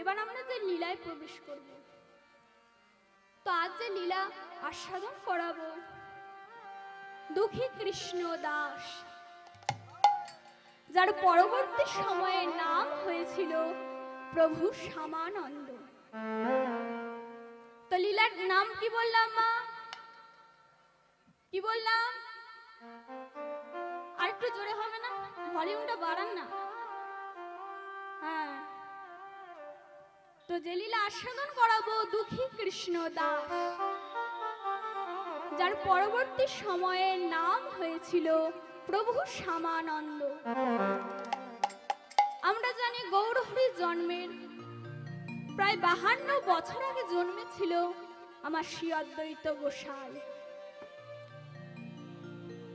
এবার আমরা যে লীলায় প্রবেশ করব। তো আজ যে লীলা আস্বাদন করাবো দুঃখী কৃষ্ণ দাস, যার পরবর্তী সময়ে নাম হয়েছিল প্রভু শ্যামানন্দ। তো লীলার নাম কি বললাম মা? কি বললাম? আর একটু জোরে হবে না? ভলিউমটা বাড়ান না। হ্যাঁ, তো যে লীলা আস্বাদন করাবো দুঃখী কৃষ্ণ দাস, যার পরবর্তী সময়ে নাম হয়েছিল প্রভু শ্যামানন্দ। আমরা জানি গৌরহরির জন্মের প্রায় 52 বছর আগে জন্মেছিল আমার শ্রী অদ্বৈত গোসাই।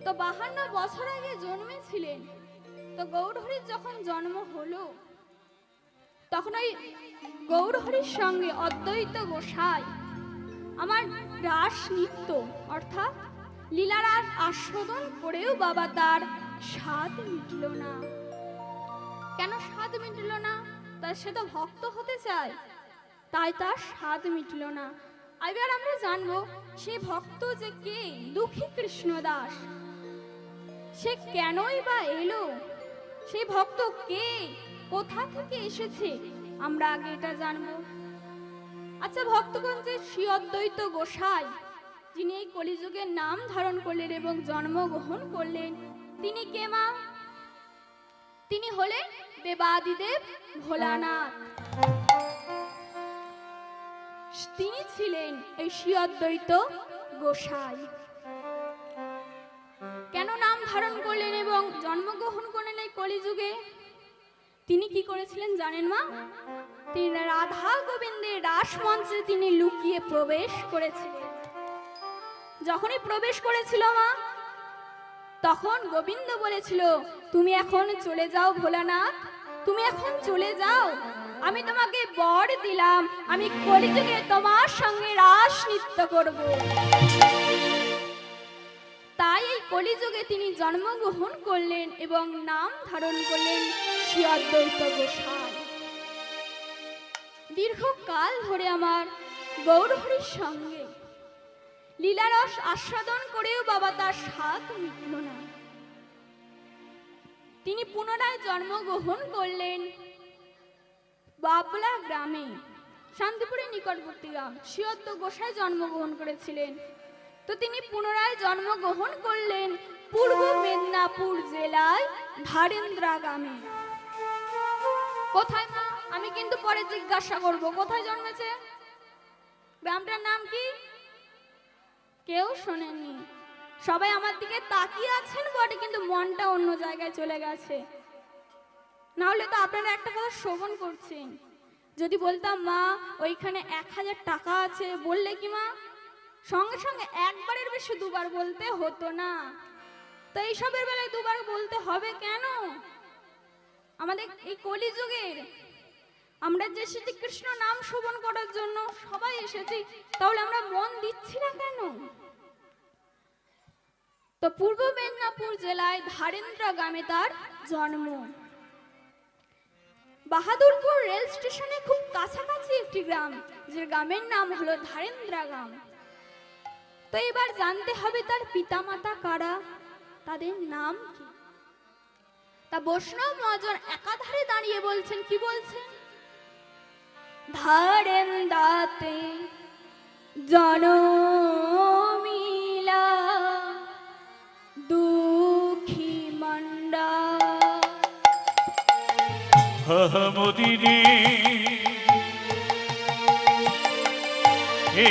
তো 52 বছর আগে জন্মেছিলেন। তো গৌরহরির যখন জন্ম হলো, তখন ওই গৌরহরির সঙ্গে অদ্বৈত গোসাই আমার রাস নৃত্য অর্থাৎ লীলারাস আস্বাদন করেও বাবা তার স্বাদ মিটল না। কেন স্বাদ মিটল না? তাই সে তো ভক্ত হতে চায়, তাই তার স্বাদ মিটল না। এবার আমরা জানবো সেই ভক্ত যে কে, দুঃখী কৃষ্ণ দাস, সে কেনই বা এলো, সেই ভক্ত কে, কোথা থেকে এসেছে, আমরা আগে এটা জানবো। আচ্ছা ভক্তগণ, যে শ্রী অদ্বৈত গোসাই যিনি এই কলিযুগের নাম ধারণ করলেন এবং জন্মগ্রহণ করলেন, তিনি কে মা? তিনি হলেন দেবাদিদেব ভোলানাথ। তিনি ছিলেন এই শ্রী অদ্বৈত গোসাই। কেন নাম ধারণ করলেন এবং জন্মগ্রহণ করলেন এই কলিযুগে? তিনি কি করেছিলেন জানেন মা? তিনি রাধা গোবিন্দের রাসমঞ্চে তিনি লুকিয়ে প্রবেশ করেছিলেন। যখনই প্রবেশ করেছিল মা, তখন গোবিন্দ বলেছিল, তুমি এখন চলে যাও ভোলানাথ, তুমি এখন চলে যাও, আমি তোমাকে বর দিলাম, আমি কলিযুগে তোমার সঙ্গে রাস নৃত্য করব। তাই এই কলিযুগে তিনি জন্মগ্রহণ করলেন এবং নাম ধারণ করলেন শ্রী অদ্বৈত গোসাই। দীর্ঘকাল ধরে আমার গৌরহরির সঙ্গে লীলারস আস্বাদন করেও বাবা তার স্বাদ মিটল না। তিনি পুনরায় জন্মগ্রহণ করলেন বাবলা গ্রামে, শান্তিপুরের নিকটবর্তী গ্রাম। শ্রী অদ্বৈত গোসাই জন্মগ্রহণ করেছিলেন। তো তিনি পুনরায় জন্মগ্রহণ করলেন পূর্ব মেদিনীপুর জেলায় ধারেন্দ্রা গ্রামে। কোথায় মা? আমি কিন্তু পরে জিজ্ঞাসা করব কোথায় জন্মেছে। গ্রামটার নাম কি? কেউ শোনেননি। সবাই আমার দিকে তাকিয়ে আছেন বটে, কিন্তু মনটা অন্য জায়গায় চলে গেছে। না হলে তো আপনারা একটা কথা শ্রবণ করছেন। যদি বলতাম মা ওইখানে 1000 টাকা আছে, বললে কি মা? সঙ্গে সঙ্গে একবারের বেশি দুবার বলতে হতো না। তো এইসবের বেলায় দুবার বলতে হবে কেন? আমাদের এই কলিযুগের আমরা যে শ্রীকৃষ্ণ নাম শ্রবণ করার জন্য সবাই এসেছি, তাহলে আমরা মন দিচ্ছি না কেন? তো পূর্ব মেদিনীপুর জেলায় ধারেন্দ্রা গ্রামে তার জন্ম। বাহাদুরপুর রেল স্টেশনে খুব কাছাকাছি একটি গ্রাম, যে গ্রামের নাম হলো ধারেন্দ্রা গ্রাম। তো এবার জানতে হবে তার পিতামাতা কারা, তাদের নাম কি। তা বৈষ্ণব মহাজন একাধারে দাঁড়িয়ে বলছেন, কি বলছেন? ধারেন্দ্রাতে জনমিলা দুঃখী মন্ডা মোদিনী হে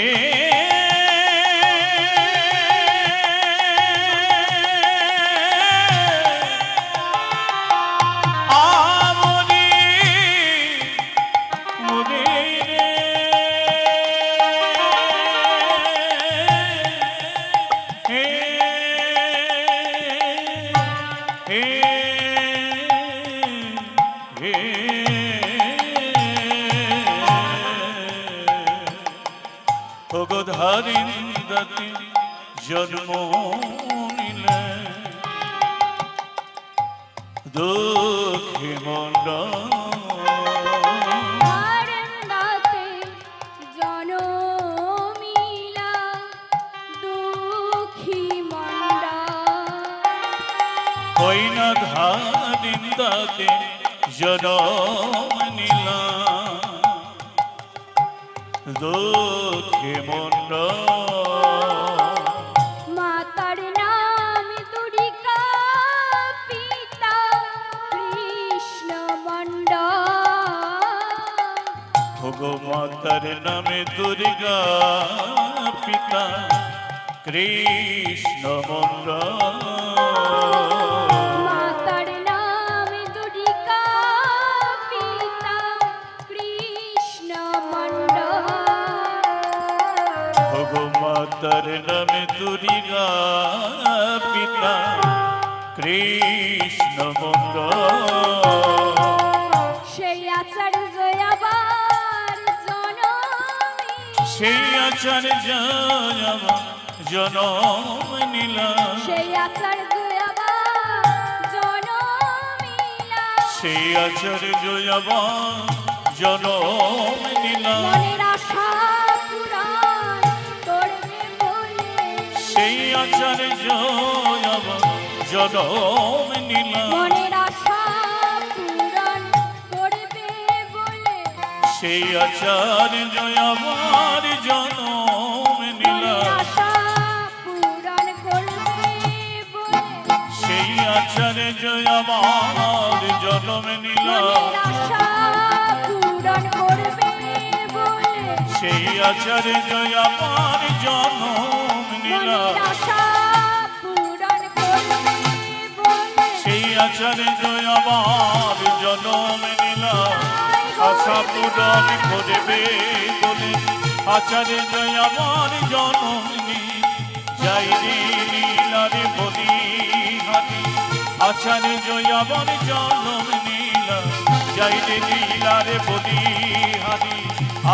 ধারিন্দাতে জন্ম নিলে দুঃখী মন্ডল পিতাতে জনম নিলাম দুঃখে মন্ডল মাতার নাম দুর্গা পিতা কৃষ্ণ মণ্ডল ভগবতার নামে দুর্গা পিতা কৃষ্ণ মন্ডল মাতার নাম দুর্গা পিতা কৃষ্ণ মণ্ডল ভগবতার নামে দুর্গা পিতা কৃষ্ণ মন্ডল সেই আচার্য আবার জনমে সেই আচার্য জনম নিলাম সেই আচার্য আবার জনমিলা সেই আচার্য আবার জনম নিলাম মনের আশা পূরণ করবে বলে সেই আচার্য আবার জনম নিলাম মনের আশা পূরণ করবে বলে সেই আচার্য আবার জনম মনের নিলাম আশা পূরণ করবে বলে সেই আচার্য আবার জনম নিলাম মনের আশা পূরণ করবে বলে সেই আচার্য আবার জনম নিলাম মনের আশা পূরণ করবে বলে সেই আচার্য আবার জনম নিলাম আশা পূরণ করবে বলে আচার্য আবার জনম নি যাই রে লীলারে বলি হানি আচার্য আবার জনম নিলাম যাই রে লীলারে বলি হানি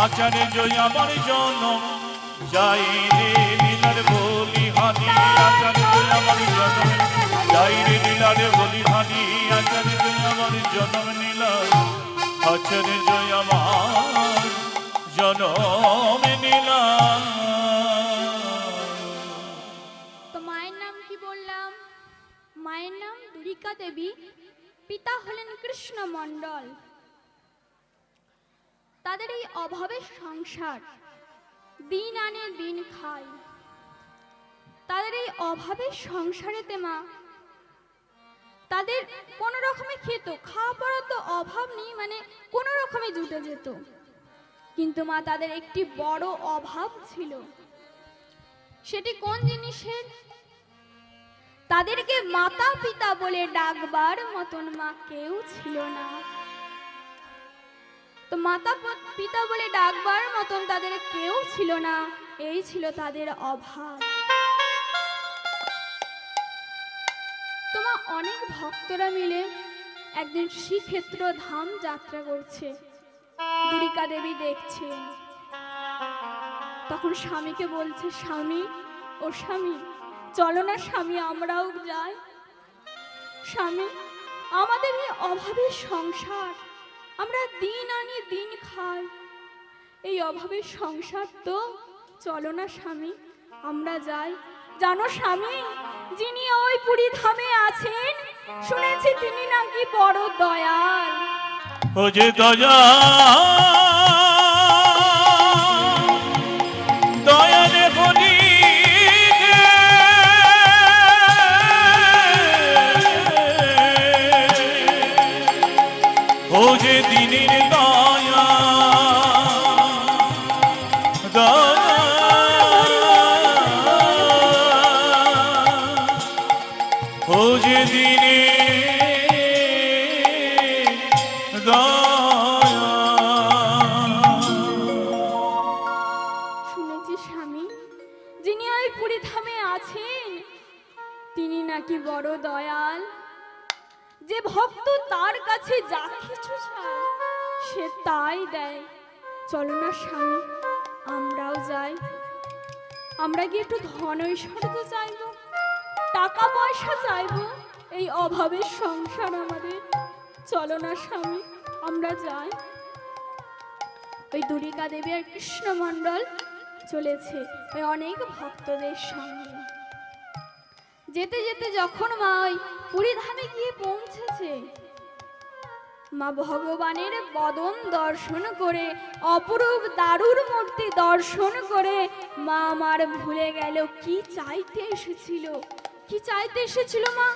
আচার্য আবার জনম যাই রে লীলারে বলি হানি আচার্য আবার জনম যাই রে লীলারে বলি হানি আচার্য আবার জনম নিলাম আচার্য আমার জনম নিলাম তো মায়ের নাম কি বললাম? মায়ের নাম দুর্গা দেবী, পিতা হলেন কৃষ্ণ মণ্ডল। তাদের এই অভাবের সংসার, দিন আনে দিন খায়। তাদের এই অভাবের সংসারেতে মা তাদের কোনো রকমে খেত, খাওয়া পড়া তো অভাব নেই, মানে কোনো রকমে জুটে যেত। কিন্তু মা তাদের একটি বড় অভাব ছিল। সেটি কোন জিনিসের? তাদেরকে মাতা পিতা বলে ডাকবার মতন মা কেউ ছিল না। তো মাতা পিতা বলে ডাকবার মতন তাদের কেউ ছিল না, এই ছিল তাদের অভাব। তোমা অনেক ভক্তরা মিলে একদিন শ্রীক্ষেত্র ধাম যাত্রা করছে। দুর্গা দেবী দেখছে। তখন স্বামীকে বলছে, স্বামী ও স্বামী, চলো না স্বামী, আমরাও যাই। স্বামী, আমাদের এই অভাবের সংসার, আমরা দিন আনি দিন খাই, এই অভাবের সংসার তো, চলো না স্বামী, আমরা যাই। জানো স্বামী, যিনি ওই পুরী ধামে আছেন, শুনেছি তিনি নাকি বড় দয়াল। ও যে দয়া দয়ালে বলি ও যে দিনের দয়া ও যে দিনে শুনেছি স্বামী, যিনি ওই পুরী ধামে আছেন, তিনি নাকি বড় দয়াল। যে ভক্ত তার কাছে যা কিছু চায় সে তাই দেয়। চলো না স্বামী, আমরাও যাই। আমরা গিয়ে একটু ধন ঐশ্বর্য চাইবো, টাকা পয়সা চাইবো, এই অভাবের সংসার আমাদের। চলো না স্বামী, আমরা যাই। ওই দুর্গা দেবী আর কৃষ্ণ মণ্ডল চলেছে ওই অনেক ভক্তদের সঙ্গে। যেতে যেতে যখন মা ওই পুরী ধামে গিয়ে পৌঁছেছে, মা ভগবানের বদন দর্শন করে, অপরূপ দারুর মূর্তি দর্শন করে মা আমার ভুলে গেল কি চাইতে এসেছিল। কি চাইতে এসেছিল মা?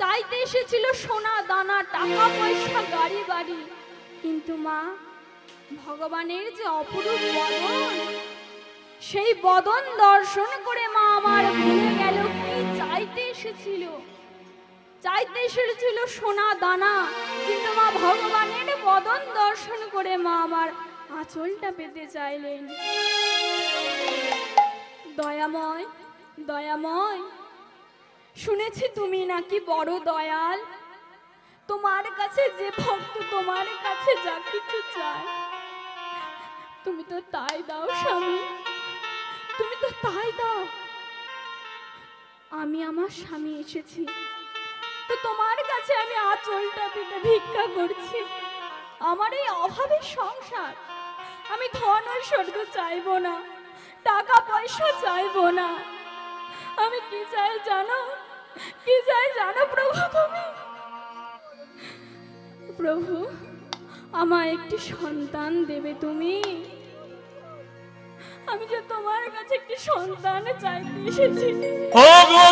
চাইতে এসেছিল সোনা দানা, টাকা পয়সা, গাড়ি বাড়ি। কিন্তু মা, ভগবানের যে অপরূপ বদন, সেই বদন দর্শন করে মা আমার ভুলে গেল কি চাইতে এসেছিল। চাইতে এসেছিল সোনা দানা, কিন্তু মা ভগবানের বদন দর্শন করে মা আমার আঁচলটা পেতে চাইলেন। দয়াময়, দয়াময়, শুনেছি তুমি নাকি বড় দয়াল। তোমার কাছে যে ভক্ত তোমার কাছে যা কিছু চায় তুমি তো তাই দাও স্বামী, তুমি তো তাই দাও। আমি আমার স্বামী এসেছি, তো তোমার কাছে আমি আঁচলটা পেতে ভিক্ষা করছি। আমার এই অভাবের সংসার, আমি ধন ঐশ্বর্য চাইবো না, টাকা পয়সা চাইবো না। আমি কি চাই জানো? কি চাই জানো প্রভু? তুমি প্রভু আমায় একটি সন্তান দেবে তুমি। আমি যে তোমার কাছে একটি সন্তান চাইতে এসেছি। ও গো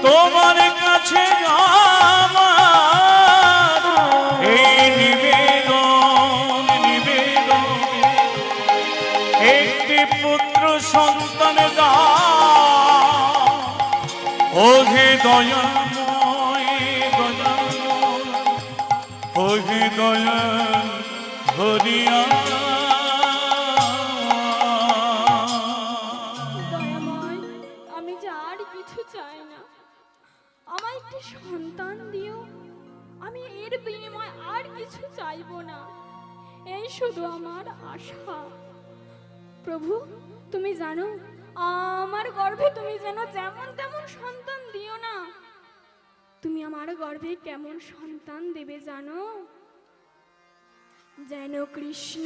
তোমার কাছে আমার এই নিবেদন, নিবেদন, একটি পুত্র সন্তান দাও। ও হে দয়াময়, দয়াময়, ও হে দয়াল হরিয়া। দয়াময়, আমি যে আর কিছু চাই না, আমায় একটি সন্তান দিও। আমি এর বিনিময়ে আর কিছু চাইবো না, এই শুধু আমার আশা। প্রভু তুমি জানো, আমার গর্ভে তুমি যেন যেমন তেমন সন্তান দিও না। তুমি আমার গর্ভে কেমন সন্তান দেবে জানো? যেন কৃষ্ণ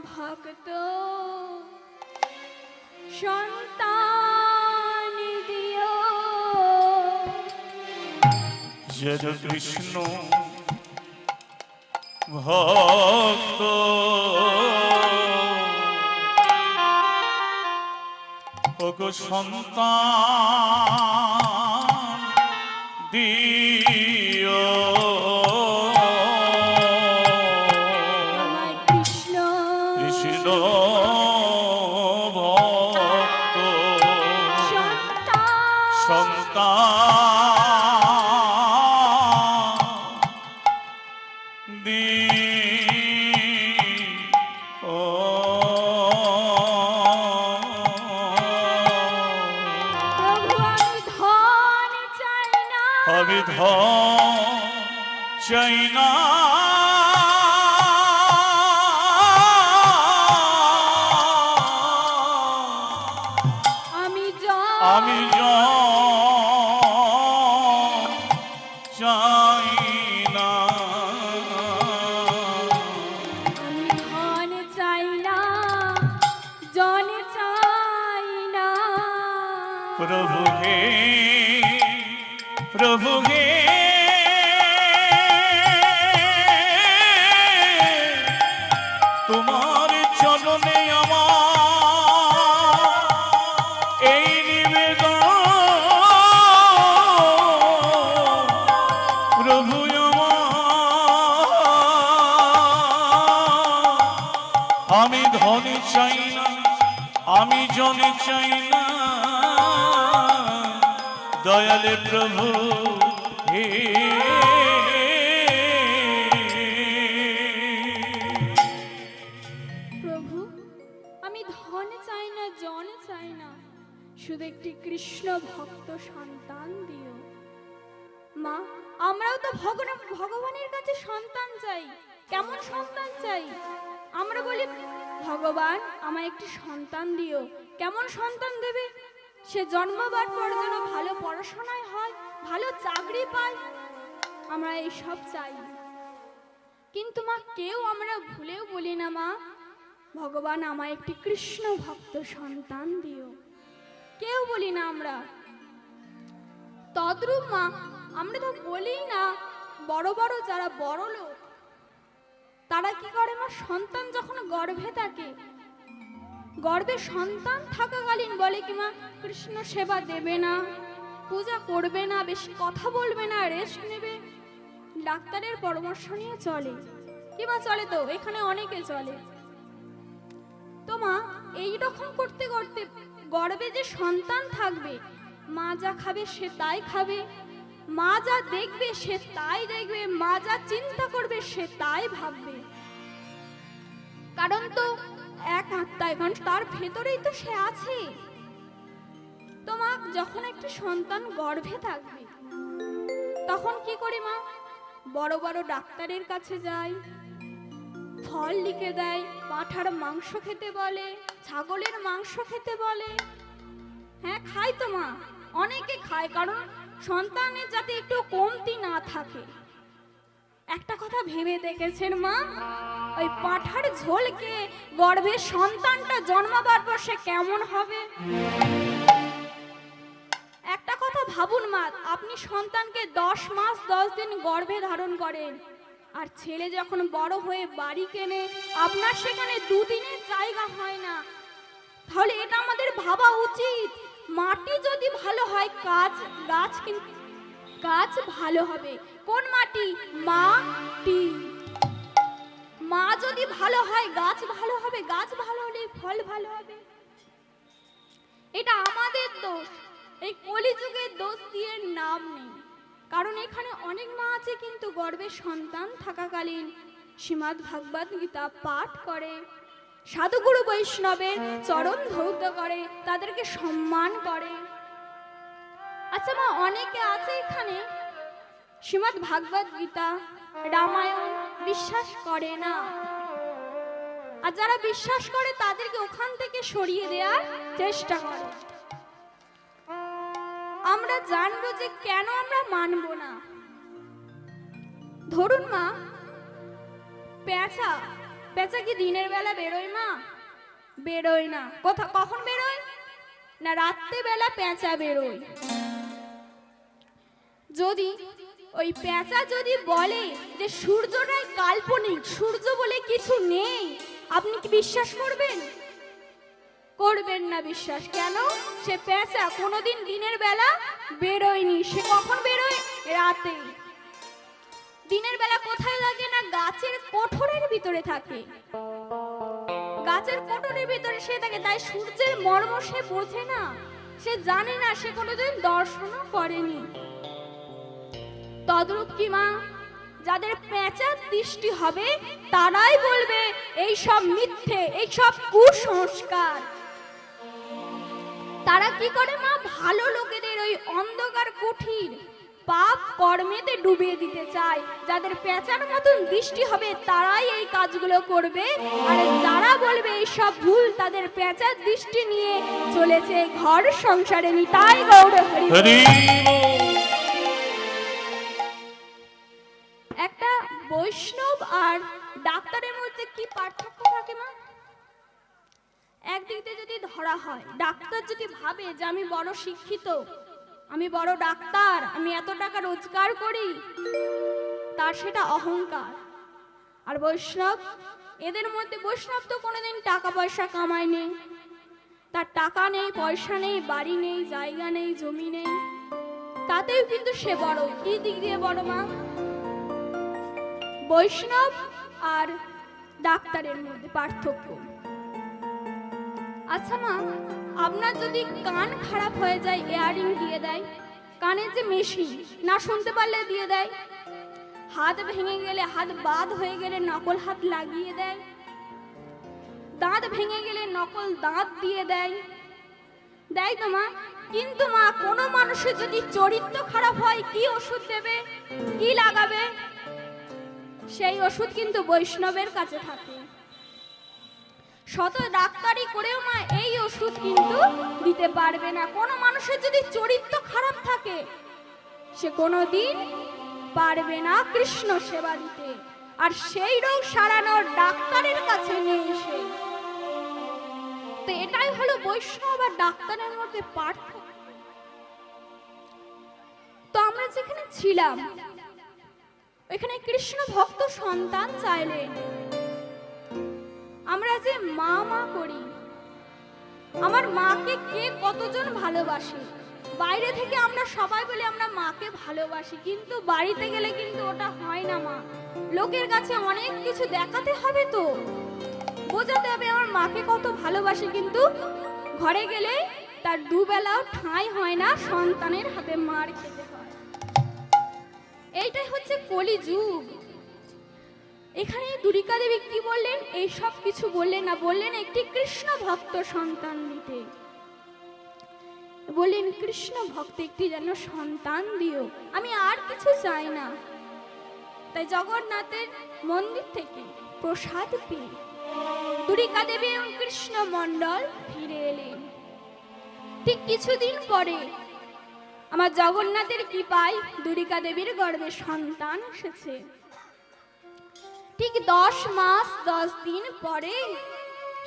ভক্ত সন্তান দিও। যেন কৃষ্ণ ভক্ত ওগো সন্তান দিও। আমায় কৃষ্ণ কৃষ্ণ ভক্ত সন্তান দিও। প্রভু আমি ধন চাই না, আমি ধন চাই না, আমি আমি চাই না, আমি ধন চাই না, জন চাই না। প্রভু হে, প্রভু হে, তোমার চরণে আমার এই নিবেদন। প্রভু আমি ধনী চাই না, আমি জনে চাই না, দয়ালে প্রভু হে। প্রভু আমি ধন চাই না, জন চাই না, শুধু একটি কৃষ্ণ ভক্ত সন্তান দিও। মা আমরাও তো ভগবানের কাছে সন্তান চাই। কেমন সন্তান চাই? আমরা বলি ভগবান আমায় একটি সন্তান দিও, কেমন সন্তান দেবে? সে জন্মবার পর যেন ভালো পড়াশোনায় হয়, ভালো চাকরি পায়, আমরা এই সব চাই। কিন্তু মা কেউ আমরা ভুলেও বলি না মা, ভগবান আমায় একটি কৃষ্ণ ভক্ত সন্তান দিও, কেউ বলি না আমরা। তদ্রূপ মা আমরা তো বলি না, বড় বড় যারা বড় লোক তারা কি করে মা, সন্তান যখন গর্ভে থাকে, গর্ভে সন্তান থাকাকালীন বলে কি মা, কৃষ্ণ সেবা দেবে না, পূজা করবে না, বেশি কথা বলবে না, রেস্ট নেবে, ডাক্তারের পরামর্শ নিয়ে চলে। কি মা চলে তো, এখানে অনেকে চলে তো মা। এইরকম করতে করতে গর্ভে যে সন্তান থাকবে, মা যা খাবে সে তাই খাবে, মা যা দেখবে সে তাই দেখবে, মা যা চিন্তা করবে সে তাই ভাববে। কারণ তো এক আত্মা, এখন তার ভেতরেই তো সে আছে। তো মা যখন একটা সন্তান গর্ভে থাকবে তখন কি করে মা, বড় বড় ডাক্তারের কাছে যায়, ফল লিখে দেয়, পাঁঠার মাংস খেতে বলে, ছাগলের মাংস খেতে বলে। হ্যাঁ খায় তো মা, অনেকে খায়, কারণ সন্তানের যাতে একটু কমতি না থাকে। একটা কথা ভেবে দেখেছেন মা, ওই পাঁঠার ঝোলকে গর্ভে সন্তানটা জন্মাবার পর সে কেমন হবে? একটা কথা ভাবুন মা, আপনি সন্তানকে 10 মাস 10 দিন গর্ভে ধারণ করেন, আর ছেলে যখন বড় হয়ে বাড়ি কেনে, আপনার সেখানে 2 দিনের জায়গা হয় না। তাহলে এটা আমাদের ভাবা উচিত, মাটি যদি ভালো হয় গাছ ভালো হবে। কোন মাটি? মাটি। মা যদি ভালো হয় গাছ ভালো হবে, গাছ ভালো হলে ফল ভালো হবে। এটা আমাদের দোষ, এই কলিযুগের দোষ দিয়ে নাম নেই। কারণ এখানে অনেক মা আছে কিন্তু গর্ভে সন্তান থাকাকালীন শ্রীমদ্ ভাগবত গীতা পাঠ করে, সাধুগুরু বৈষ্ণবের চরণ ধৌত করে, তাদেরকে সম্মান করে। আচ্ছা মা, অনেকে আছে এখানে শ্রীমদ্ ভাগবত গীতা, রামায়ণ বিশ্বাস করে না, আর যারা বিশ্বাস করে তাদেরকে ওখান থেকে সরিয়ে দেওয়ার চেষ্টা করে। আমরা জানবো যে কেন আমরা মানব না। ধরুন মা, পেঁচা কি দিনের বেলা বেরোয় মা? বেরোয় না। কখন বেরোয় না? রাত্রে বেলা পেঁচা বেরোয়। যদি ওই পেঁচা যদি বলে যে সূর্যটাই কাল্পনিক, সূর্য বলে কিছু নেই, আপনি কি বিশ্বাস করবেন? করবেন না বিশ্বাস। কেন? সে পেঁচা কোনোদিন দিনের বেলা বেরোয়নি। সে কখন বেরোয়? রাতে। দিনের বেলা কোথায় থাকে না? গাছের কোঠরের ভিতরে থাকে। গাছের কোঠরের ভিতরে সে থাকে, তাই সূর্যের মর্ম সে বোঝে না, সে জানে না, সে কোনোদিন দর্শনও করেনি। তদ্রূপ কি মা, যাদের পেঁচার দৃষ্টি হবে তারাই বলবে এই সব মিথ্যে, এই সব কুসংস্কার। তারা কি করে মা, ভালো লোকেদের ওই অন্ধকার কুঠির পাপ কর্মেতে ডুবিয়ে দিতে চায়। যাদের পেঁচার মতন দৃষ্টি হবে তারাই এই কাজগুলো করবে, আর যারা বলবে এই সব ভুল, তাদের পেঁচার দৃষ্টি নিয়ে চলেছে ঘর সংসারে। নিতাই গৌর হরি। একটা বৈষ্ণব আর ডাক্তারের মধ্যে কি পার্থক্য থাকে মা? একদিক দিয়ে যদি ধরা হয়, ডাক্তার যদি ভাবে যে আমি বড় শিক্ষিত, আমি বড় ডাক্তার, আমি এত টাকা রোজগার করি, তার সেটা অহংকার। আর বৈষ্ণব, এদের মধ্যে বৈষ্ণব তো কোনোদিন টাকা পয়সা কামায়নি, তার টাকা নেই, পয়সা নেই, বাড়ি নেই, জায়গা নেই, জমি নেই, তাতেও কিন্তু সে বড়। কি দিক দিয়ে বড় মা? বৈষ্ণব আর ডাক্তারের মধ্যে পার্থক্য। আচ্ছা মা, আপনার যদি কান খারাপ হয়ে যায়, ইয়ারিং দিয়ে দেয়, কানের যে মেশিন, না শুনতে পারলে দিয়ে দেয়, হাত ভেঙে গেলে, হাত বাদ হয়ে গেলে নকল হাত লাগিয়ে দেয়, দাঁত ভেঙে গেলে নকল দাঁত দিয়ে দেয়, দেয় তো মা। কিন্তু মা, কোনো মানুষের যদি চরিত্র খারাপ হয়, কি ওষুধ দেবে, কি লাগাবে? সেই ওষুধ কিন্তু বৈষ্ণবের কাছে থাকে। শত ডাক্তারি করেও মা এই ওষুধ কিন্তু দিতে পারবে না। কোনো মানুষের যদি চরিত্র খারাপ থাকে সে কোনোদিন পারবে না কৃষ্ণ সেবা দিতে, আর সেই রোগ সারানোর ডাক্তারের কাছে নেই সে। তো এটাই হলো বৈষ্ণব আর ডাক্তারের মধ্যে পার্থক্য। তো আমরা যেখানে ছিলাম ওইখানে কৃষ্ণ ভক্ত সন্তান চাইলেন। আমরা যে মা মা করি, আমার মাকে কে কতজন ভালোবাসে? বাইরে থেকে আমরা সবাই বলি আমরা মাকে ভালোবাসি, কিন্তু বাড়িতে গেলে কিন্তু ওটা হয় না মা। লোকের কাছে অনেক কিছু দেখাতে হবে, তো বোঝাতে হবে আমার মাকে কত ভালোবাসি, কিন্তু ঘরে গেলে তার দুবেলাও ঠাঁই হয় না, সন্তানের হাতে মার খেতে হয়। এইটাই হচ্ছে কলিযুগ। এখানে দুরিকা দেবী কি বললেন? এই সব কিছু বললেন না, বললেন একটি কৃষ্ণ ভক্ত সন্তান দিতে। বললেন কৃষ্ণ ভক্ত একটি যেন সন্তান দিও, আমি আর কিছু চাই না। তাই জগন্নাথের মন্দির থেকে প্রসাদ পেয়ে দুরিকা দেবী এবং কৃষ্ণ মণ্ডল ফিরে এলেন। ঠিক কিছুদিন পরে আমার জগন্নাথের কৃপায় দুরিকা দেবীর গর্ভে সন্তান এসেছে। ঠিক 10 মাস 10 দিন পরে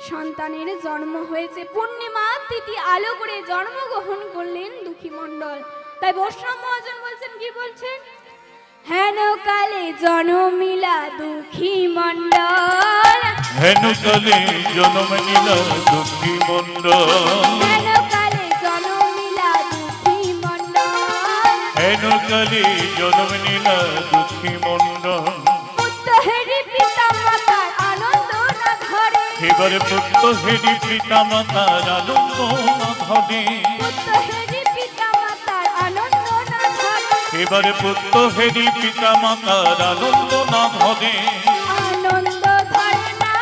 সন্তানের জন্ম হয়েছে। পূর্ণিমা তিথি আলো করে জন্মগ্রহণ করলেন দুঃখী মণ্ডল। তাই বৈষ্ণব মহাজন বলছেন, কি বলছেন? হেন কালে জন্মিলা দুঃখী মণ্ডল, হেন কালে জন্ম নিলা দুঃখী মণ্ডল, হেন কালে জন্মিলা দুঃখী মণ্ডল, হেন কালে জন্ম নিলা দুঃখী মণ্ডল। পুত্রেরই পিতা মাতার আনন্দ না ধরে, এবারে পুত্র হেরি পিতা মাতার আনন্দ না ধরে, পুত্রেরই পিতা মাতার আনন্দ না ধরে, এবারে পুত্র হেরি পিতা মাতার আনন্দ না ধরে, আনন্দ ধরে না,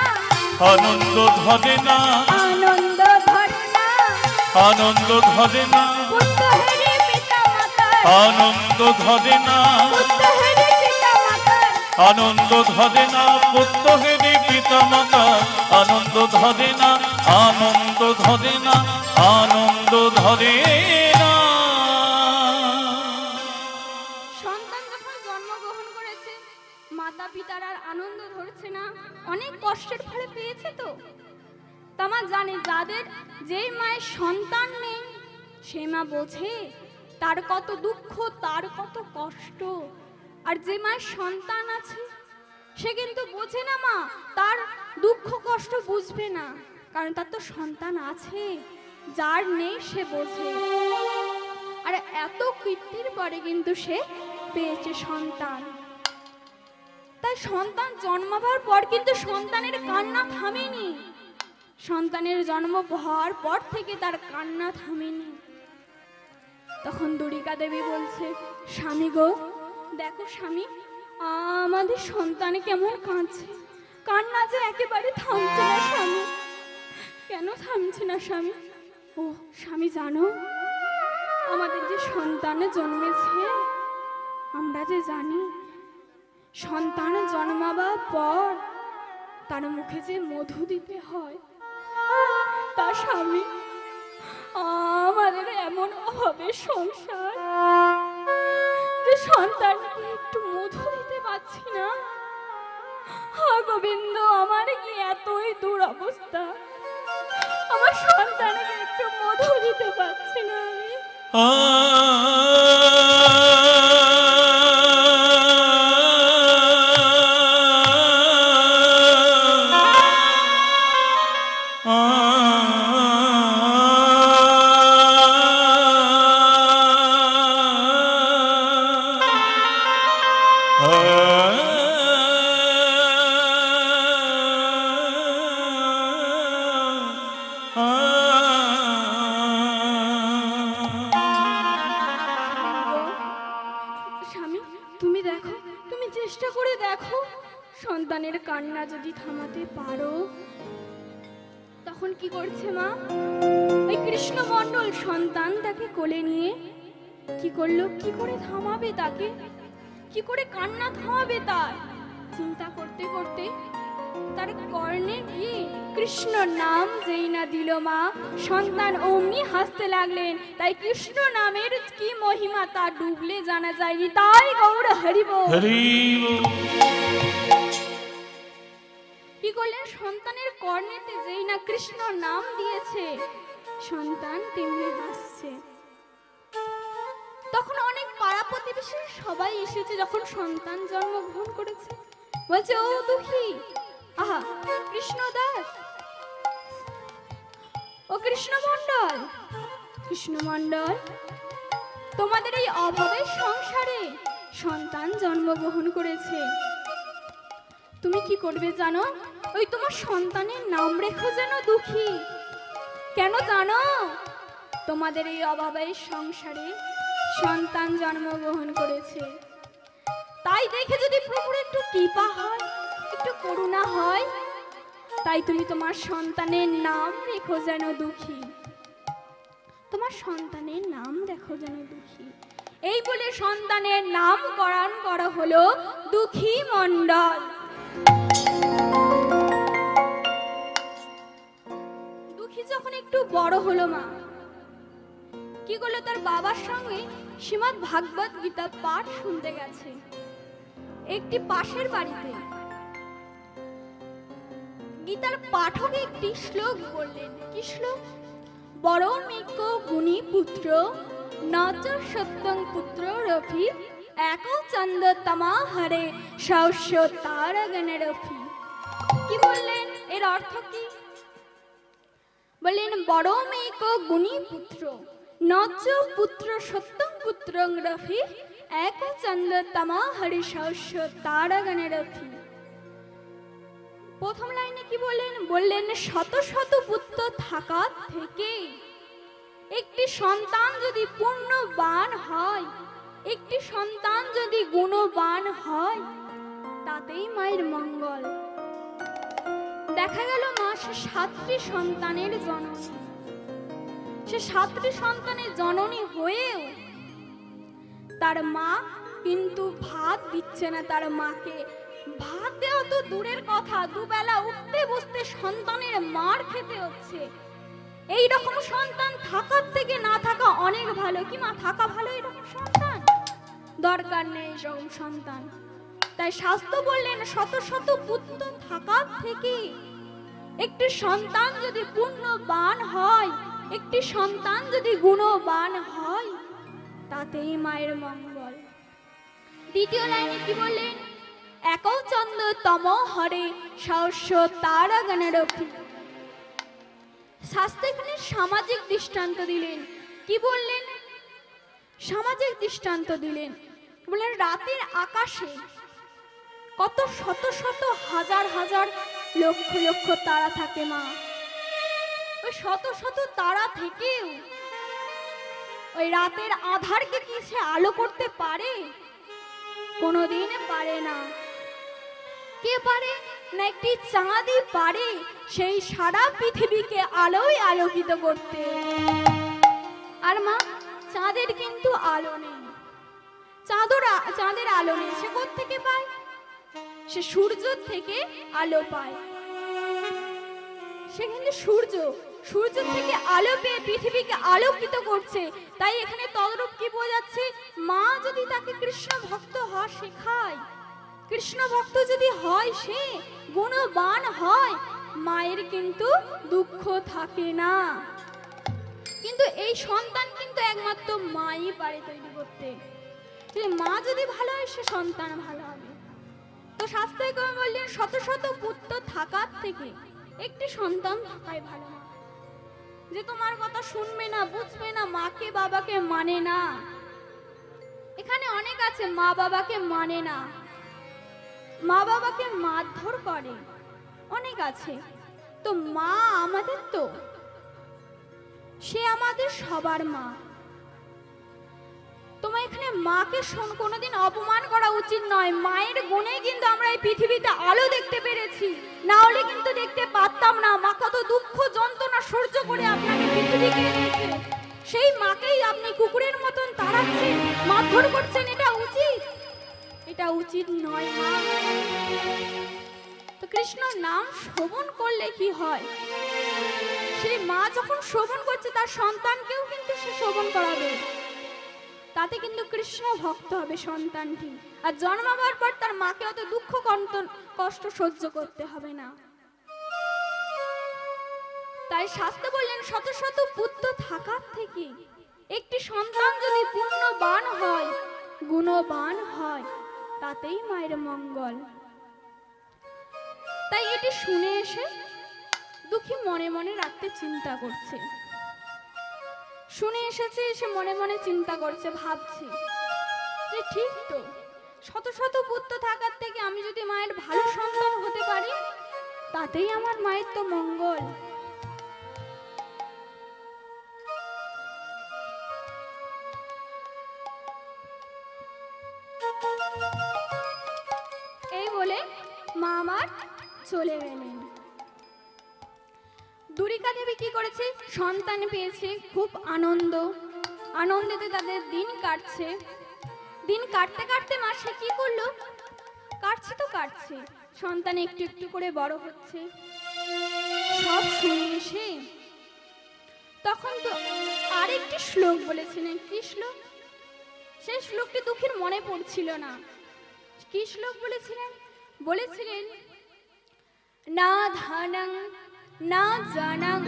আনন্দ ধরে না, আনন্দ ধরে না, আনন্দ ধরে না, পুত্রেরই পিতা মাতার, আনন্দ ধরে না, পুত্রেরই পিতা মাতার, আনন্দ ধরে না, পুত্র হেরি পিতা মাতার আনন্দ ধরে না, আনন্দ ধরে না, আনন্দ ধরে না। সন্তান যখন জন্মগ্রহণ করেছে মাতা পিতার আর আনন্দ ধরছে না, অনেক কষ্টের ফলে পেয়েছে। তো তামা জানে যাদের যেই মায়ের সন্তান নেই সেই মা বোঝে তার কত দুঃখ, তার কত কষ্ট। আর যে মায়ের সন্তান আছে সে কিন্তু বোঝে না মা, তার দুঃখ কষ্ট বুঝবে না, কারণ তার তো সন্তান আছে। যার নেই সে বোঝে। আর এত কীর্তির পরে কিন্তু সে পেয়েছে সন্তান। তাই সন্তান জন্মাবার পর কিন্তু সন্তানের কান্না থামেনি। সন্তানের জন্ম হওয়ার পর থেকে তার কান্না থামেনি। তখন দুরিকা দেবী বলছে, স্বামী গো, দেখো স্বামী, আমাদের সন্তান কেমন কাঁদছে, কান্না যে একেবারে থামছে না স্বামী। কেন থামছে না স্বামী? ও স্বামী জানো, আমাদের যে সন্তান জন্মেছে, আমরা যে জানি সন্তান জন্মাবার পর তার মুখে যে মধু দিতে হয়, তা স্বামী আমাদের এমন অভাবে সংসার যে সন্তানকে একটু মধু দিতে পারছি না। হা গোবিন্দ, আমার কি এতই দুরবস্থা, আমার সন্তানকে একটু মধু দিতে পারছি না স্বামী, তুমি দেখো, তুমি চেষ্টা করে দেখো সন্তানের কান্না যদি থামাতে পারো। তখন কি করছে মা? ওই কৃষ্ণ মণ্ডল সন্তান তাকে কোলে নিয়ে কি করলো, কি করে থামাবে তাকে, কি করে কান্না থামাবে তার চিন্তা করতে করতে তার কর্ণে গিয়ে কৃষ্ণ নাম যেই না দিল মা, সন্তান অমনি হাসতে লাগলেন। তাই কৃষ্ণ নামের কি মহিমা তা ডুবলে জানা যায়নি। তাই গৌর হরিব হরি কি করলেন, সন্তানের কর্ণেতে যেই না কৃষ্ণ নাম দিয়েছে, সন্তান তেমনি হাসছে। তখন অনেক পাড়া প্রতিবেশী সবাই এসেছে, যখন সন্তান জন্মগ্রহণ করেছে, বলছে ও দুঃখী, আহা কৃষ্ণ দাস, ও কৃষ্ণ মণ্ডল, কৃষ্ণ মণ্ডল, তোমাদের এই অভাবের সংসারে সন্তান জন্মগ্রহণ করেছে। তুমি কি করবে জানো? ওই তোমার সন্তানের নাম রেখো যেন দুঃখী। কেন জানো? তোমাদের এই অভাবের সংসারে সন্তান জন্মগ্রহণ করেছে, তাই দেখে যদি প্রভুর একটু কৃপা হয়, একটু করুণা হয়, তাই তুমি তোমার সন্তানের নাম রেখো যেন দুঃখী। তোমার সন্তানের নাম রেখো যেন দুঃখী। এই বলে সন্তানের নামকরণ করা হলো দুঃখী মণ্ডল। দুঃখী যখন একটু বড় হলো মা, কি করলো, তার বাবার সঙ্গে শ্রীমদ্ ভাগবত গীতা পাঠ শুনতে গেছে একটি পাশের বাড়িতে। গীতার পাঠক একটি শ্লোক বললেন। কি শ্লোক? বরমিক গুণী পুত্র নচ সত্যং পুত্র রফি এক চন্দ তমা হরে সৌস্য তারগণ রফি। কি বললেন? এর অর্থ কি? বললেন বরমিক গুণী পুত্র নচ পুত্র সত্যং পুত্রং রফি এক চন্দ তমা হরে সৌস্য তারগণ রফি। প্রথম লাইনে কি বললেন? বললেন শত শত পুত্র থাকা থেকে একটি সন্তান যদি পূর্ণবান হয়, একটি সন্তান যদি গুণবান হয়, তাতেই মায়ের মঙ্গল। দেখা গেল মা সে 7টি সন্তানের জননী, সে 7টি সন্তানের জননী হয়েও তার মা কিন্তু ভাত দিচ্ছে না। তার মাকে ভাত দেওয়া তো দূরের কথা, দুবেলা উঠতে বসতে সন্তানের মার খেতে হচ্ছে। এই রকম সন্তান থাকার থেকে না থাকা অনেক ভালো। কি মা, থাকা ভালো এরকম সন্তান? দরকার নেই এরকম সন্তান। তাই শাস্ত্র বললেন শত শত পুত্র থাকার থেকে একটি সন্তান যদি পূর্ণবান হয়, একটি সন্তান যদি গুণবান হয়, তাতেই মায়ের মঙ্গল। দ্বিতীয় লাইনে কি বললেন? এক চন্দ তম হরে সহস্য তারগণ রফি। শাস্ত্রে এখানে সামাজিক দৃষ্টান্ত দিলেন। কি বললেন? সামাজিক দৃষ্টান্ত দিলেন। বললেন রাতের আকাশে কত শত শত হাজার হাজার লক্ষ লক্ষ তারা থাকে মা। ওই শত শত তারা থেকেও ওই রাতের আধারকে কি সে আলো করতে পারে? কোনোদিন পারে না। কে পারে? না একটি চাঁদই পারে সেই সারা পৃথিবীকে আলোয় আলোকিত করতে। আর মা, চাঁদের কিন্তু আলো নেই, চাঁদের আলো নেই। সে কোত্থেকে পায়? সে সূর্য থেকে আলো পায়। সে কিন্তু সূর্য থেকে আলো পেয়ে পৃথিবীকে আলোকিত করছে। তাই এখানে তদ্রূপ কি বোঝাচ্ছে? মা যদি তাকে কৃষ্ণ ভক্ত হওয়া শেখায়, কৃষ্ণ ভক্ত যদি হয়, সে গুণবান হয়, মায়ের কিন্তু দুঃখ থাকে না। কিন্তু এই সন্তান কিন্তু একমাত্র মাই পারে তৈরি করতে। মা যদি ভালো হয়, সে সন্তান ভালো হবে। তো শাস্ত্রে বললেন শত শত পুত্র থাকার থেকে একটি সন্তান থাকাই ভালো। যে তোমার কথা শুনবে না, বুঝবে না, মাকে বাবাকে মানে না। এখানে অনেক আছে মা বাবাকে মানে না, মা বাবাকে মারধর করে, অনেক আছে। তো মা আমাদের, তো সে আমাদের সবার মা। তোমার এখানে মাকে কোনোদিন অপমান করা উচিত নয়। মায়ের গুণে কিন্তু আমরা এই পৃথিবীতে আলো দেখতে পেরেছি, না হলে কিন্তু দেখতে পারতাম না। মা কত দুঃখ যন্ত্রণা সহ্য করে আপনাকে পৃথিবীকে এনেছে, সেই মাকেই আপনি কুকুরের মতন তাড়াচ্ছেন, মারধর করছেন। এটা উচিত? এটা উচিত নয় মা। তো কৃষ্ণ নাম শ্রবণ করলে কি হয়, সেই মা যখন শ্রবণ করছে তার সন্তানকেও কিন্তু সে শ্রবণ করাবে, তাতে কিন্তু কৃষ্ণ ভক্ত হবে সন্তানটি। আর জন্মাবার পর তার মাকে অত দুঃখ কষ্ট সহ্য করতে হবে না। তাই শাস্ত্র বললেন শত শত পুত্র থাকার থেকে একটি সন্তান যদি পুণ্যবান হয়, গুণবান হয়, তাতেই মায়ের মঙ্গল। তাই এটি শুনে এসে দুঃখী মনে মনে রাখতে চিন্তা করছে, শুনে এসেছে, এসে মনে মনে চিন্তা করছে, ভাবছে যে ঠিক তো, শত শত পুত্র থাকার থেকে আমি যদি মায়ের ভালো সন্তান হতে পারি, তাতেই আমার মায়ের তো মঙ্গল। এই বলে মা আমার চলে গেলেন। দুরিকা দেবী কি করেছে, সন্তান পেয়েছে, খুব আনন্দেতে তাদের দিন কাটছে। দিন কাটতে কাটতে মা সে কি করলো, কাটছে সন্তান একটু একটু করে বড় হচ্ছে। সব শুনে এসে তখন তো আরেকটি শ্লোক বলেছিলেন। কি শ্লোক? সেই শ্লোকটি দুঃখীর মনে পড়ছিল না। কি শ্লোক বলেছিলেন না ধানং না জানং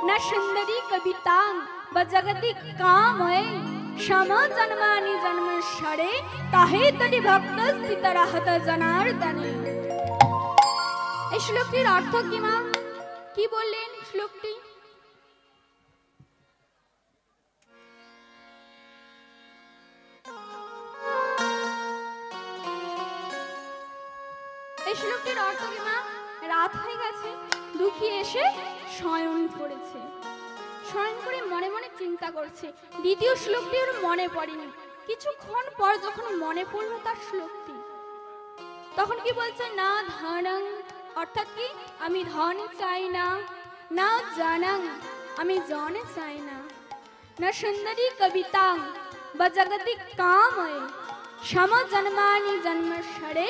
না সুন্দরী কবিতাং বা জগতি কাময়ে क्षमा जन्मानि जन्मशरे ताहे तदि भक्त स्थितरहत जनार्दने। এই শ্লোকটির অর্থ কি মা? কি বললেন শ্লোকটি? এই শ্লোকটির অর্থ কি মা? রাত হয়ে গেছে, দুঃখী এসে শয়ন করেছে, শয়ন করে মনে মনে চিন্তা করছে। দ্বিতীয় শ্লোকটি ওর মনে পড়েনি। কিছুক্ষণ পর যখন মনে পড়লো তার শ্লোকটি, তখন কি বলছে, না ধনং, অর্থাৎ কি আমি ধন চাই না, না জানং, আমি জন চাই না, না সুন্দরী কবিতাং বা জগতিক কাময়ে সম জন্মানি জন্মশরে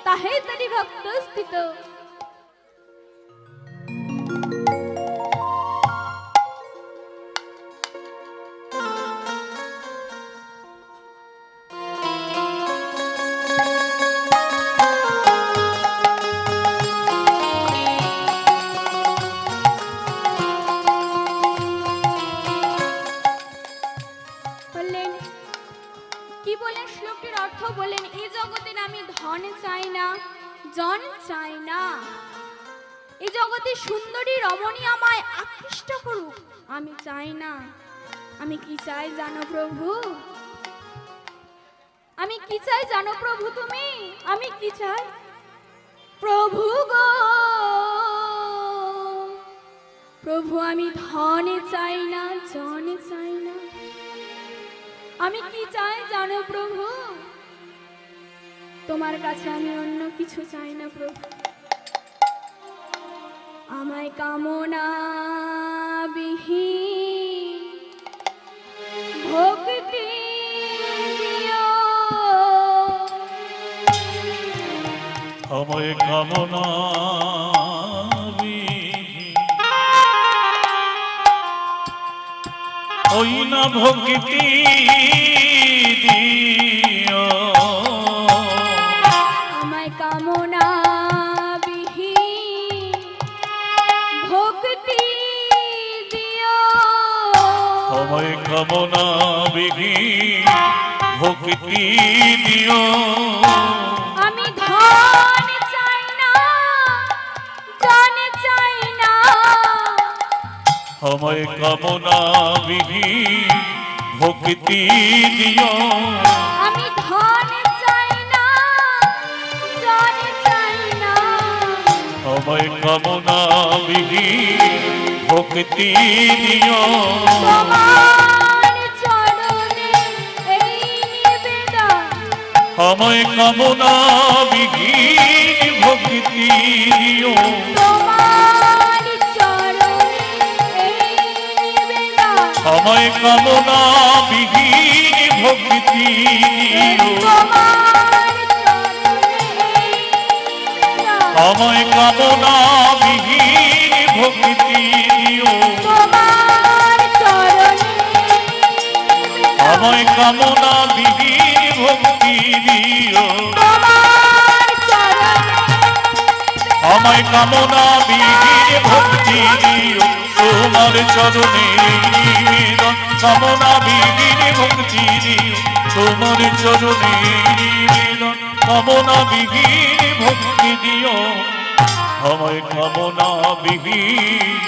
তাহে তরি ভক্ত স্থিত। জন চাই না, এই জগতে সুন্দরী রমণী আমায় আকৃষ্ট করুক, আমি চাই না। আমি কি চাই জানো প্রভু? আমি কি চাই জানো প্রভু? তুমি, আমি কি চাই প্রভু গো? প্রভু আমি ধনে চাই না, জনে চাই না, আমি কি চাই জানো প্রভু? তোমার কাছে আমি অন্য কিছু চাই না প্রভু। আমায় কামনা বিহীন ভক্তি দিও, আমায় কামনা বিহীন ওই না ভক্তি দিও, কামনা বিহীন ভক্তি দিও, আমায় কামনা বিহীন ভক্তি দিও। আমি ধন চাই না, জন চাই না, আমায় কামনা বিহীন ভক্তি দিও। আমি ধন চাই না, জন চাই না, আমায় কামনা বিহীন ভক্তি দিও। তোমার চরণে এই নিবেদন, আমায় কামনা বিহীন ভক্তি দিও। তোমার চরণে এই নিবেদন, আমায় কামনা বিহীন ভক্তি দিও। আমায় কামনা বিহীন ভক্তি দিও, তোমার চরণে আমায় কামনা বিহীন ভক্তি দিও, তোমার চরণে আমায় কামনা বিহীন ভক্তি দিও, তোমার চরণে নিবেদন, কামনা বিহীন ভক্তি দিও, তোমার চরণে নিবেদন, কামনা বিহীন ভক্তি দিও, আমায় কামনা বিহীন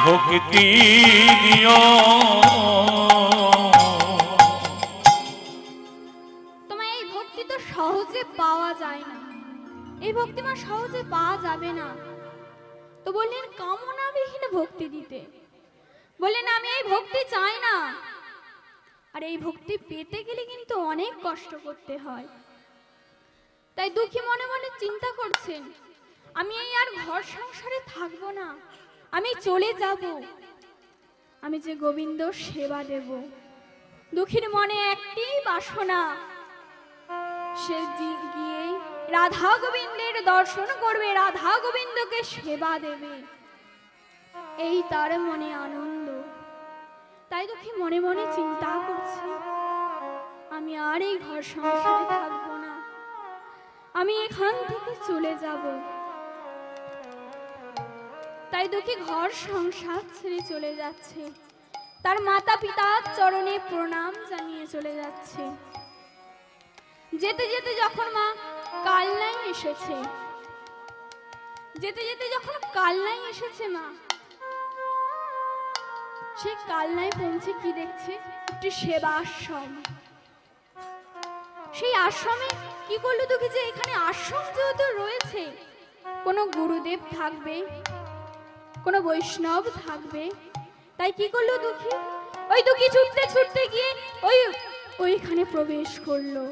ভক্তি দিও। তোমার এই ভক্তি তো সহজে পাওয়া যায় না, এই ভক্তি মা সহজে পাওয়া যাবে না। তো বললেন কামনাবিহীন ভক্তি দিতে, বললেন আমি এই ভক্তি চাই না। আর এই ভক্তি পেতে গেলে কিন্তু অনেক কষ্ট করতে হয়। তাই দুঃখী মনে মনে চিন্তা করছেন, আমি এই আর ঘর সংসারে থাকবো না, আমি চলে যাব, আমি যে গোবিন্দ সেবা দেব। দুঃখীর মনে একটি বাসনা, সে গিয়ে রাধা গোবিন্দের দর্শন করবে, রাধা গোবিন্দকে সেবা দেবে, এই তার মনে আনন্দ। তাই দুঃখী মনে মনে চিন্তা করছে, আমি আর এই ঘর সংসারে থাকবো না, আমি এখান থেকে চলে যাব। তাই দুঃখী ঘর সংসার ছেড়ে চলে যাচ্ছে, তার মাতা পিতার চরণে প্রণাম জানিয়ে চলে যাচ্ছে। যেতে যেতে যখন মা কালনায় এসেছে, যেতে যেতে যখন কালনায় এসেছে মা, সে কালনায় পৌঁছে কি দেখছে, একটি সেবা আশ্রম। সেই আশ্রমে কি করলো দুঃখী, যে এখানে আশ্রম যেহেতু রয়েছে, কোনো গুরুদেব থাকবে, কোনো বৈষ্ণব থাকবে, তাই কি করলো দুঃখী, ওই দুঃখী ছুটতে ছুটতে গিয়ে ওইখানে প্রবেশ করলো।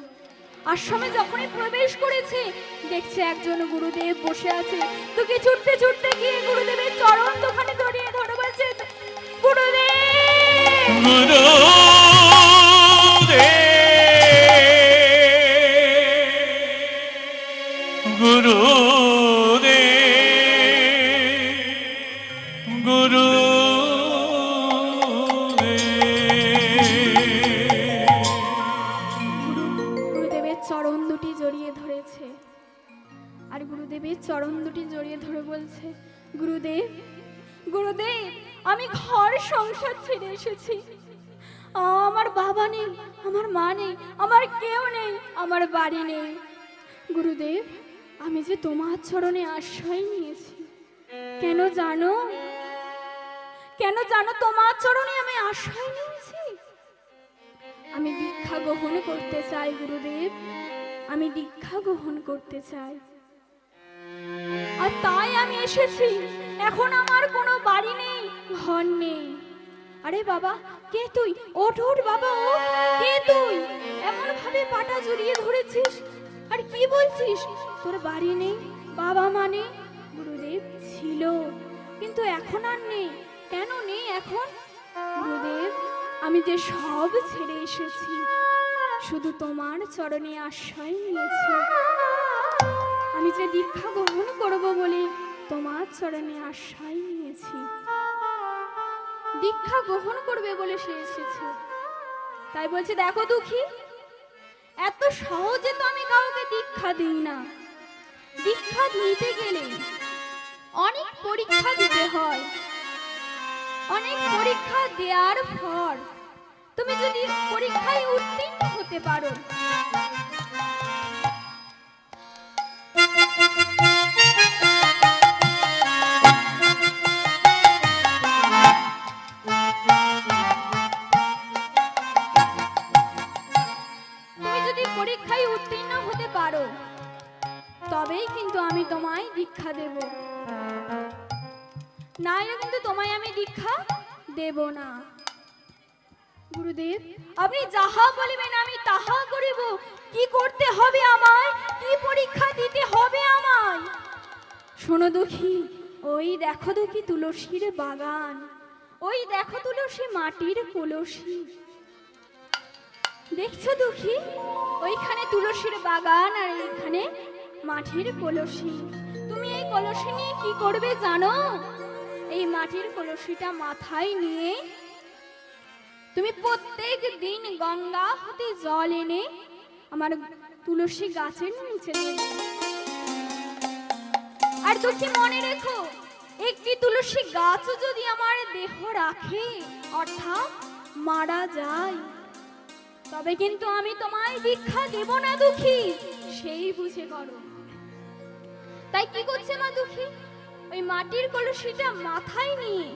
আশ্রমে যখনই প্রবেশ করেছে, দেখছে একজন গুরুদেব বসে আছে। দুঃখী ছুটতে ছুটতে গিয়ে গুরুদেবের চরণ দোকানে ধরিয়ে ধরে বলছে, গুরুদেব চরণ দুটি জড়িয়ে ধরেছে, আর গুরুদেবের চরণ দুটি জড়িয়ে ধরে বলছে, গুরুদেব গুরুদেব, আমি ঘর সংসার ছেড়ে এসেছি, আমার বাবা নেই, আমার মা নেই, আমার কেউ নেই, আমার বাড়ি নেই। গুরুদেব, আমি যে তোমার চরণে আশ্রয় নিয়েছি, কেন জানো, কেন জানো তোমার চরণে আমি আশ্রয় নিয়েছি? আমি দীক্ষা গ্রহণ করতে চাই গুরুদেব, আমি দীক্ষা গ্রহণ করতে চাই, আর তাই আমি এসেছি। এখন আমার কোনো বাড়ি নেই, ঘর নেই। আরে বাবা, কে তুই? ওঠ ওঠ বাবা, ও কে তুই? এমন ভাবে পাটা জড়িয়ে ধরেছিস, আর কি বলছিস তোর বাড়ি নেই, বাবা মা নেই? গুরুদেব ছিল, কিন্তু এখন আর নেই। কেন নেই এখন? গুরুদেব, আমি যে সব ছেড়ে এসেছি, শুধু তোমার চরণে আশ্রয় নিয়েছি। আমি যে দীক্ষা গ্রহণ করব বলে তোমার চরণে আশ্রয় নিয়েছি। দীক্ষা গ্রহণ করবে বলে সে এসেছে। তাই বলছে, দেখো দুঃখী, এত সহজে তো আমি কাউকে দীক্ষা দিই না। দীক্ষা নিতে গেলে অনেক পরীক্ষা দিতে হয়। অনেক পরীক্ষা দেওয়ার পর তুমি যদি পরীক্ষায় উত্তীর্ণ হতে পারো, পরীক্ষায় উত্তীর্ণ হতে পারো, তবেই কিন্তু আমি তোমায় দীক্ষা দেব, নাইলে কিন্তু তোমায় আমি দীক্ষা দেব না। গুরুদেব, আপনি যাহা বলিবেন আমি তাহা করিব। কি করতে হবে আমায়? কি পরীক্ষা দিতে হবে আমায়? শোনো দুঃখী, ওই দেখো দুঃখী তুলসীর বাগান, ওই দেখো তুলসী মাটির কলসি। দেখছো দুঃখী, ওইখানে তুলসীর বাগান আর এইখানে মাটির কলসি। তুমি এই কলসি নিয়ে কি করবে জানো? এই মাটির কলসিটা মাথায় নিয়ে তুমি প্রত্যেক দিন গঙ্গা হতে জল এনে আমার তুলসী গাছের নিচে দেবে। আর দুঃখী মনে রেখো, একটি তুলসী গাছ যদি আমার দেহ রাখে, অর্থাৎ মারা যায়, তবে কিন্তু আমি তোমায় দীক্ষা দেব না দুঃখী, সেই বুঝে করো। তাই কি করছে মা দুঃখী? ওই মাটির কলসিটা মাথায় নিয়ে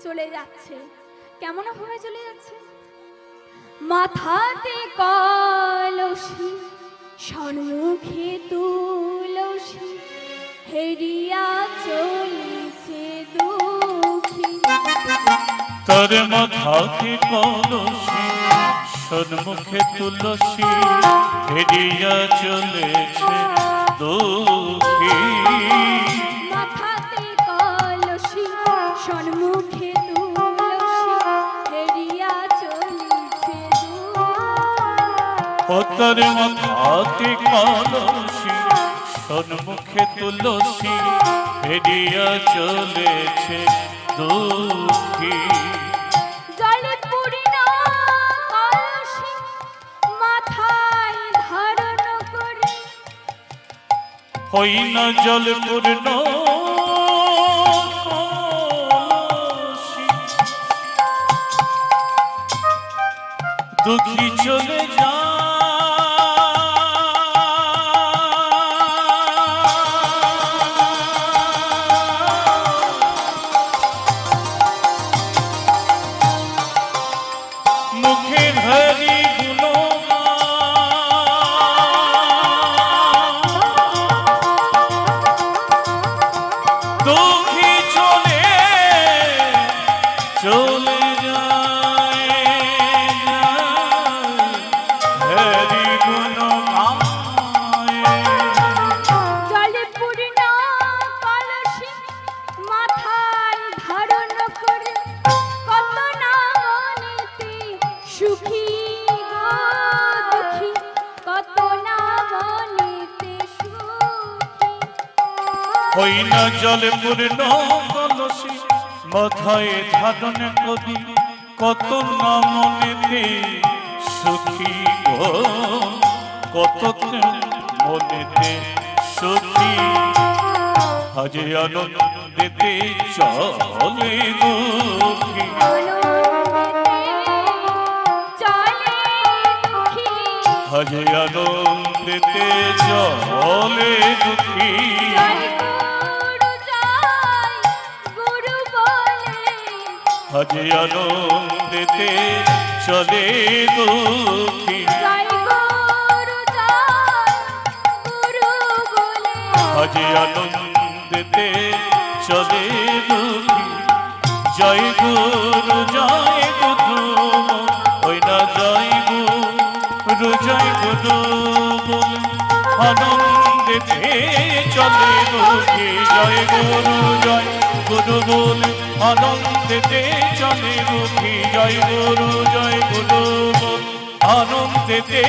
চলে যাচ্ছে। কেমন ভাবে চলে যাচ্ছে? মাথাতে কলসি, সম্মুখে তুলসী, হেরিয়া চলেছে দুঃখী। তার মাথাতে কলসি, সম্মুখে তুলসী, হেরিয়া চলেছে দুঃখী। মাথাতে কলসি, সম্মুখে তুলসী, হেরিয়া চলেছে দুঃখী। ও তার মাথাতে কলসি, সম্মুখে তুলসী, হেরিয়া চলেছে দুঃখী। জলে পূর্ণ কলসি মাথায় ধারণ করে, হই না জল পূর্ণ কলসি, দুঃখী চলে যায়। মুখে হরি দুঃখী চলে চলে যায়, হরি গুণ জলে পূর্ণ কলসি মাথায় ধারণ করে, কত না মনেতে সুখী গো দুঃখী, কত না মনেতে সুখী। হই না জল পূর্ণ কলসি, মাথায় ধারণ করি, কত না মনেতে সুখী গো, কত মনেতে সুখী। আজ আনন্দেতে চলে দুঃখী, আজ আনন্দেতে চলে দুঃখী। আজ আনন্দেতে চলে দুঃখী, আজ আনন্দেতে চলে দুঃখী। জয় গুরু জয় গুরু, ওই না জয় গুরু জয় গুরু বলে আনন্দেতে চলে দুঃখী। জয় গুরু জয় গুরু বলে আনন্দেতে চলে দুঃখী। জয় গুরু জয় গুরু বলে আনন্দেতে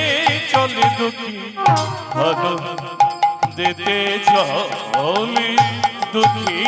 চলে দুঃখী, আনন্দেতে চলে দুঃখী।